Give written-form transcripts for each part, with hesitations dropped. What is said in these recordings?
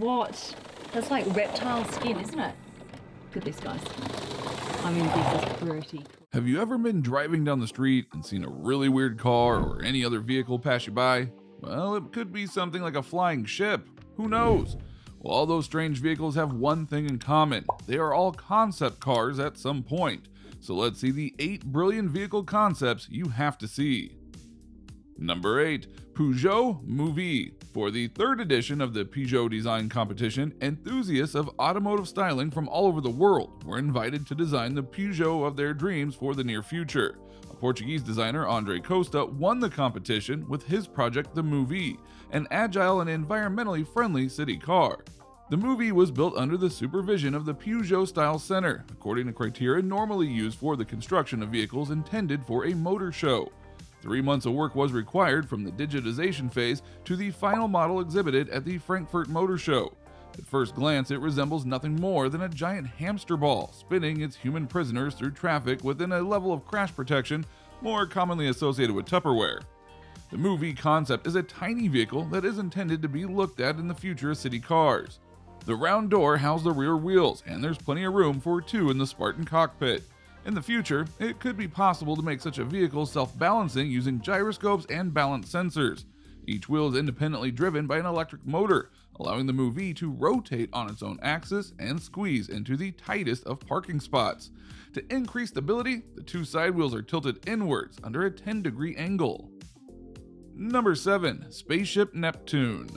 what? That's like reptile skin, isn't it? Look at this, guys. I mean, this is pretty cool. Have you ever been driving down the street and seen a really weird car or any other vehicle pass you by? Well, it could be something like a flying ship. Who knows? Well, all those strange vehicles have one thing in common. They are all concept cars at some point. So let's see the 8 brilliant vehicle concepts you have to see. Number 8. Peugeot Movie. For the 3rd edition of the Peugeot Design Competition, enthusiasts of automotive styling from all over the world were invited to design the Peugeot of their dreams for the near future. A Portuguese designer, Andre Costa, won the competition with his project, the Movie, an agile and environmentally friendly city car. The Movie was built under the supervision of the Peugeot Style Center, according to criteria normally used for the construction of vehicles intended for a motor show. 3 months of work was required from the digitization phase to the final model exhibited at the Frankfurt Motor Show. At first glance, it resembles nothing more than a giant hamster ball spinning its human prisoners through traffic within a level of crash protection more commonly associated with Tupperware. The Movie concept is a tiny vehicle that is intended to be looked at in the future of city cars. The round door houses the rear wheels, and there's plenty of room for 2 in the Spartan cockpit. In the future, it could be possible to make such a vehicle self-balancing using gyroscopes and balance sensors. Each wheel is independently driven by an electric motor, allowing the Movie to rotate on its own axis and squeeze into the tightest of parking spots. To increase stability, the 2 side wheels are tilted inwards under a 10-degree angle. Number 7. Spaceship Neptune.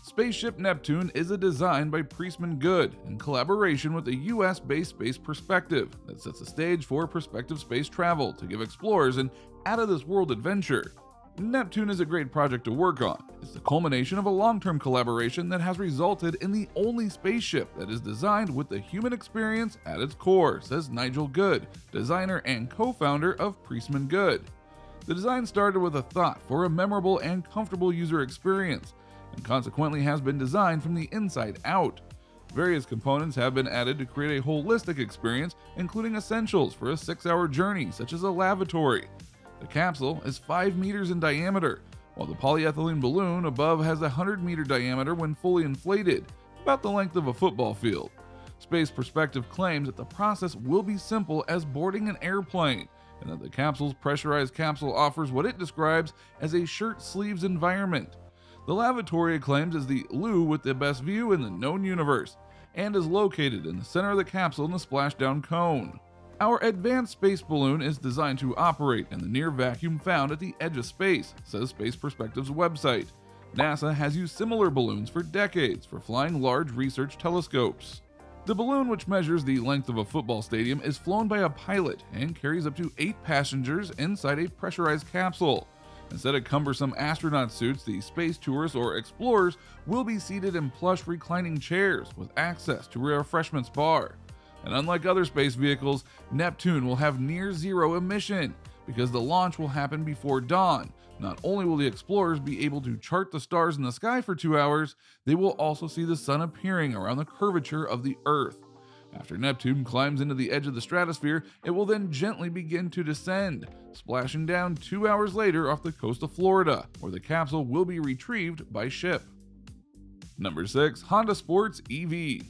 Spaceship Neptune is a design by Priestman Good in collaboration with a US-based Space Perspective that sets the stage for prospective space travel to give explorers an out-of-this-world adventure. Neptune is a great project to work on. It's the culmination of a long-term collaboration that has resulted in the only spaceship that is designed with the human experience at its core, says Nigel Good, designer and co-founder of Priestman Good. The design started with a thought for a memorable and comfortable user experience, and consequently has been designed from the inside out. Various components have been added to create a holistic experience, including essentials for a 6-hour journey, such as a lavatory. The capsule is 5 meters in diameter, while the polyethylene balloon above has a 100-meter diameter when fully inflated, about the length of a football field. Space Perspective claims that the process will be simple as boarding an airplane, and that the capsule's pressurized capsule offers what it describes as a shirt sleeves environment. The lavatory it claims is the loo with the best view in the known universe, and is located in the center of the capsule in the splashdown cone. Our advanced space balloon is designed to operate in the near vacuum found at the edge of space, says Space Perspective's website. NASA has used similar balloons for decades for flying large research telescopes. The balloon, which measures the length of a football stadium, is flown by a pilot and carries up to 8 passengers inside a pressurized capsule. Instead of cumbersome astronaut suits, the space tourists or explorers will be seated in plush reclining chairs with access to a refreshments bar. And unlike other space vehicles, Neptune will have near zero emission because the launch will happen before dawn. Not only will the explorers be able to chart the stars in the sky for 2 hours, they will also see the sun appearing around the curvature of the Earth. After Neptune climbs into the edge of the stratosphere, it will then gently begin to descend, splashing down 2 hours later off the coast of Florida, where the capsule will be retrieved by ship. Number 6. Honda Sports EV.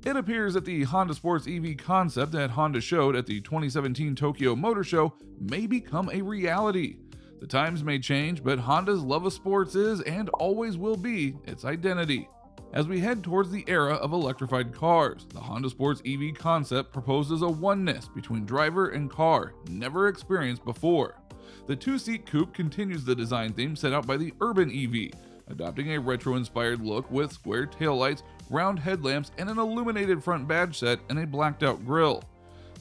It appears that the Honda Sports EV concept that Honda showed at the 2017 Tokyo Motor Show may become a reality. The times may change, but Honda's love of sports is and always will be its identity. As we head towards the era of electrified cars, the Honda Sports EV concept proposes a oneness between driver and car never experienced before. The 2-seat coupe continues the design theme set out by the Urban EV, adopting a retro-inspired look with square taillights, round headlamps, and an illuminated front badge set and a blacked-out grille.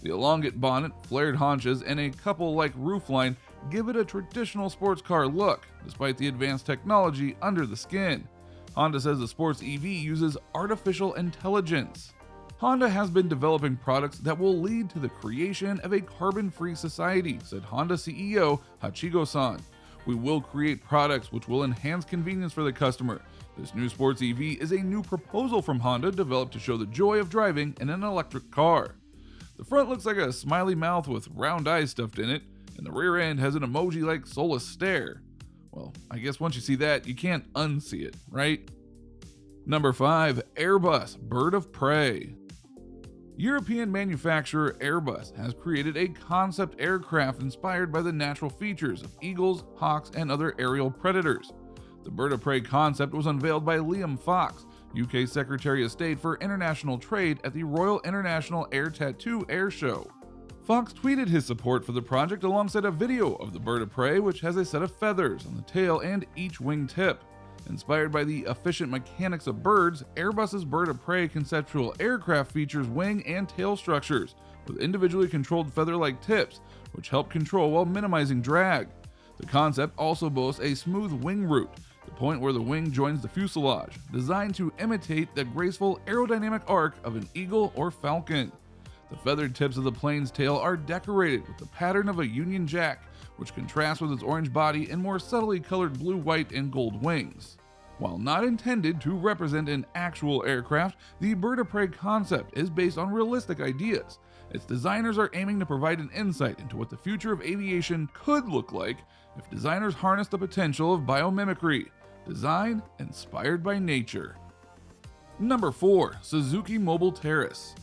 The elongate bonnet, flared haunches, and a couple-like roofline give it a traditional sports car look, despite the advanced technology under the skin. Honda says the sports EV uses artificial intelligence. Honda has been developing products that will lead to the creation of a carbon-free society, said Honda CEO Hachigo-san. We will create products which will enhance convenience for the customer. This new sports EV is a new proposal from Honda developed to show the joy of driving in an electric car. The front looks like a smiley mouth with round eyes stuffed in it, and the rear end has an emoji-like soulless stare. Well, I guess once you see that, you can't unsee it, right? Number 5. Airbus Bird of Prey. European manufacturer Airbus has created a concept aircraft inspired by the natural features of eagles, hawks, and other aerial predators. The Bird of Prey concept was unveiled by Liam Fox, UK Secretary of State for International Trade, at the Royal International Air Tattoo Air Show. Fox tweeted his support for the project alongside a video of the Bird of Prey, which has a set of feathers on the tail and each wing tip. Inspired by the efficient mechanics of birds, Airbus's Bird of Prey conceptual aircraft features wing and tail structures with individually controlled feather-like tips, which help control while minimizing drag. The concept also boasts a smooth wing root, the point where the wing joins the fuselage, designed to imitate the graceful aerodynamic arc of an eagle or falcon. The feathered tips of the plane's tail are decorated with the pattern of a Union Jack, which contrasts with its orange body and more subtly colored blue, white, and gold wings. While not intended to represent an actual aircraft, the Bird of Prey concept is based on realistic ideas. Its designers are aiming to provide an insight into what the future of aviation could look like if designers harness the potential of biomimicry, design inspired by nature. Number 4. Suzuki Mobile Terrace.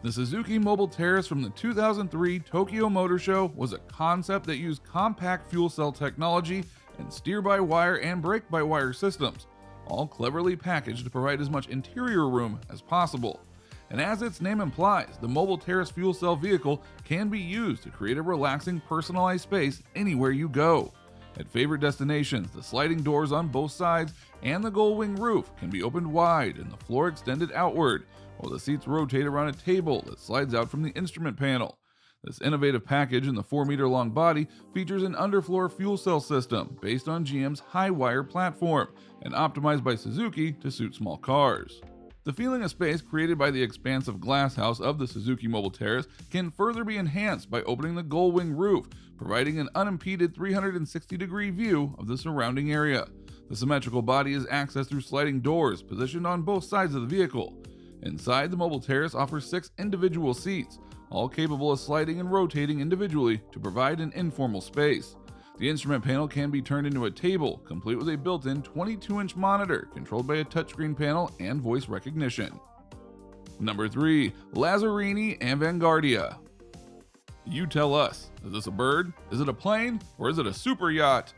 The Suzuki Mobile Terrace from the 2003 Tokyo Motor Show was a concept that used compact fuel cell technology and steer-by-wire and brake-by-wire systems, all cleverly packaged to provide as much interior room as possible. And as its name implies, the Mobile Terrace fuel cell vehicle can be used to create a relaxing, personalized space anywhere you go. At favorite destinations, the sliding doors on both sides and the gull wing roof can be opened wide and the floor extended outward, while the seats rotate around a table that slides out from the instrument panel. This innovative package in the 4-meter-long body features an underfloor fuel cell system based on GM's high-wire platform and optimized by Suzuki to suit small cars. The feeling of space created by the expansive glass house of the Suzuki Mobile Terrace can further be enhanced by opening the gull wing roof, providing an unimpeded 360-degree view of the surrounding area. The symmetrical body is accessed through sliding doors positioned on both sides of the vehicle. Inside, the Mobile Terrace offers 6 individual seats, all capable of sliding and rotating individually to provide an informal space. The instrument panel can be turned into a table, complete with a built-in 22-inch monitor controlled by a touchscreen panel and voice recognition. Number 3. Lazzarini Avanguardia. You tell us, is this a bird, is it a plane, or is it a super yacht?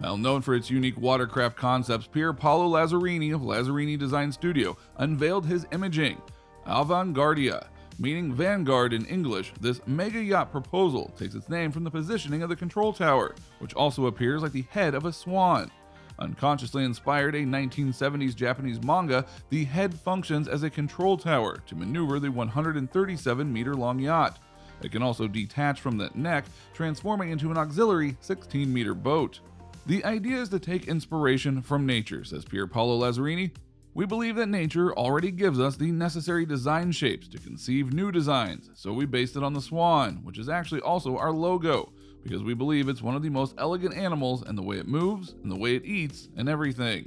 Well, known for its unique watercraft concepts, Pier Paolo Lazzarini of Lazzarini Design Studio unveiled his imaging, Avanguardia. Meaning vanguard in English, this mega yacht proposal takes its name from the positioning of the control tower, which also appears like the head of a swan. Unconsciously inspired a 1970s Japanese manga, the head functions as a control tower to maneuver the 137-meter-long yacht. It can also detach from the neck, transforming into an auxiliary 16-meter boat. The idea is to take inspiration from nature, says Pier Paolo Lazzarini. We believe that nature already gives us the necessary design shapes to conceive new designs, so we based it on the swan, which is actually also our logo, because we believe it's one of the most elegant animals in the way it moves, and the way it eats, and everything.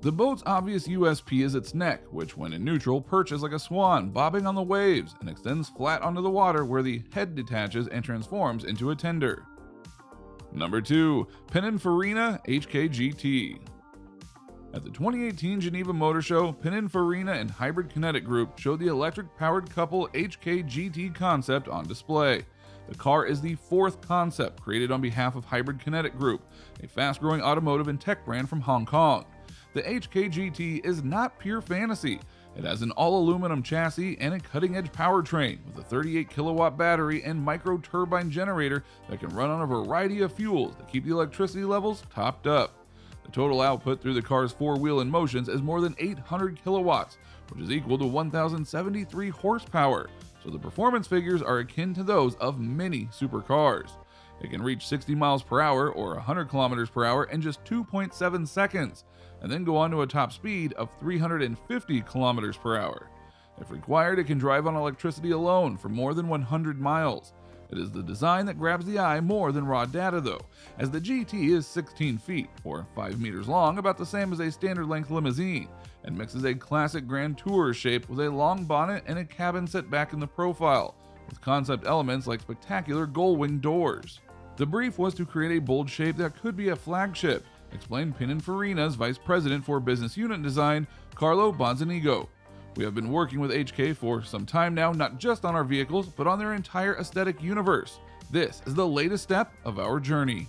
The boat's obvious USP is its neck, which when in neutral perches like a swan bobbing on the waves and extends flat onto the water where the head detaches and transforms into a tender. Number 2. Pininfarina HKGT. At the 2018 Geneva Motor Show, Pininfarina and Hybrid Kinetic Group showed the electric-powered couple HKGT concept on display. The car is the 4th concept created on behalf of Hybrid Kinetic Group, a fast-growing automotive and tech brand from Hong Kong. The HKGT is not pure fantasy. It has an all-aluminum chassis and a cutting-edge powertrain with a 38-kilowatt battery and micro-turbine generator that can run on a variety of fuels that keep the electricity levels topped up. The total output through the car's 4-wheel and motions is more than 800 kilowatts, which is equal to 1,073 horsepower, so the performance figures are akin to those of many supercars. It can reach 60 miles per hour or 100 kilometers per hour in just 2.7 seconds, and then go on to a top speed of 350 kilometers per hour. If required, it can drive on electricity alone for more than 100 miles. It is the design that grabs the eye more than raw data though, as the GT is 16 feet, or 5 meters long, about the same as a standard length limousine, and mixes a classic Grand Tour shape with a long bonnet and a cabin set back in the profile, with concept elements like spectacular gull wing doors. The brief was to create a bold shape that could be a flagship, explained Pininfarina's Vice President for Business Unit Design, Carlo Bonzanigo. We have been working with HK for some time now, not just on our vehicles, but on their entire aesthetic universe. This is the latest step of our journey.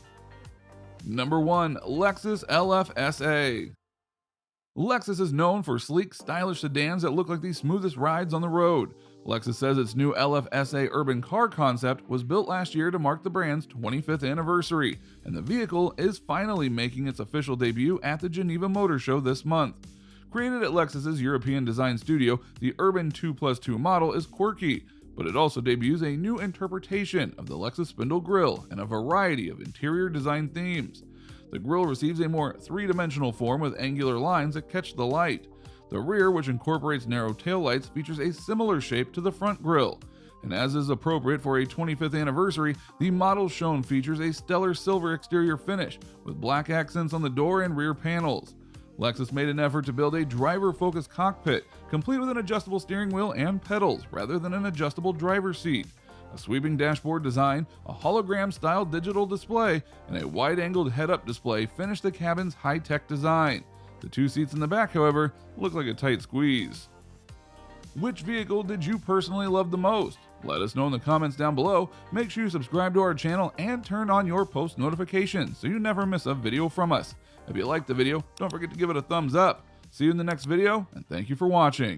Number 1. Lexus LF-SA. Lexus is known for sleek, stylish sedans that look like the smoothest rides on the road. Lexus says its new LF-SA urban car concept was built last year to mark the brand's 25th anniversary, and the vehicle is finally making its official debut at the Geneva Motor Show this month. Created at Lexus's European design studio, the Urban 2+2 model is quirky, but it also debuts a new interpretation of the Lexus spindle grille and a variety of interior design themes. The grille receives a more three-dimensional form with angular lines that catch the light. The rear, which incorporates narrow taillights, features a similar shape to the front grille. And as is appropriate for a 25th anniversary, the model shown features a stellar silver exterior finish with black accents on the door and rear panels. Lexus made an effort to build a driver-focused cockpit, complete with an adjustable steering wheel and pedals, rather than an adjustable driver's seat. A sweeping dashboard design, a hologram-style digital display, and a wide-angled head-up display finish the cabin's high-tech design. The two seats in the back, however, look like a tight squeeze. Which vehicle did you personally love the most? Let us know in the comments down below. Make sure you subscribe to our channel and turn on your post notifications so you never miss a video from us. If you liked the video, don't forget to give it a thumbs up. See you in the next video, and thank you for watching.